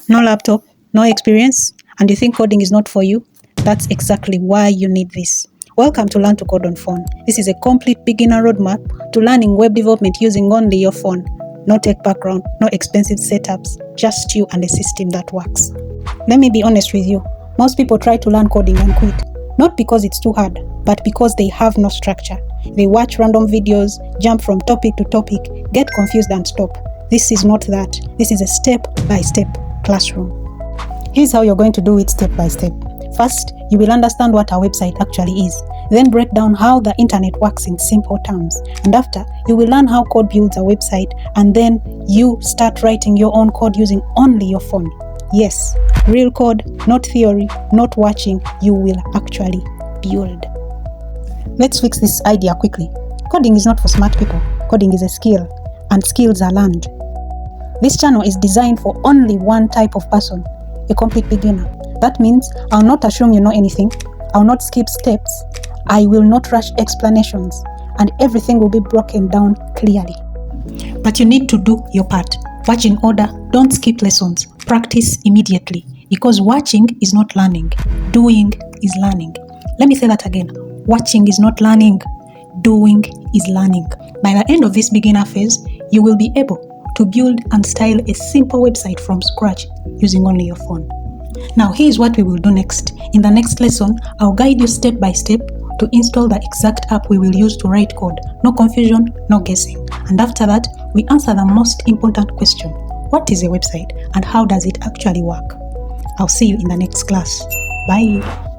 No laptop, no experience, and you think coding is not for you? That's exactly why you need this. Welcome to Learn to Code on Phone. This is a complete beginner roadmap to learning web development using only your phone. No tech background, no expensive setups, just you and a system that works. Let me be honest with you. Most people try to learn coding and quit. Not because it's too hard, but because they have no structure. They watch random videos, jump from topic to topic, get confused and stop. This is not that. This is a step-by-step classroom. Here's how you're going to do it step by step. First, you will understand what a website actually is. Then break down how the internet works in simple terms. And after, you will learn how code builds a website, and then you start writing your own code using only your phone. Yes, real code, not theory, not watching, you will actually build. Let's fix this idea quickly. Coding is not for smart people. Coding is a skill, and skills are learned. This channel is designed for only one type of person, a complete beginner. That means I'll not assume you know anything, I'll not skip steps, I will not rush explanations, and everything will be broken down clearly. But you need to do your part. Watch in order, don't skip lessons, practice immediately, because watching is not learning, doing is learning. Let me say that again. Watching is not learning, doing is learning. By the end of this beginner phase, you will be able to build and style a simple website from scratch using only your phone. Now, here's what we will do next. In the next lesson, I'll guide you step by step to install the exact app we will use to write code. No confusion, no guessing. And after that, we answer the most important question. What is a website and how does it actually work? I'll see you in the next class. Bye.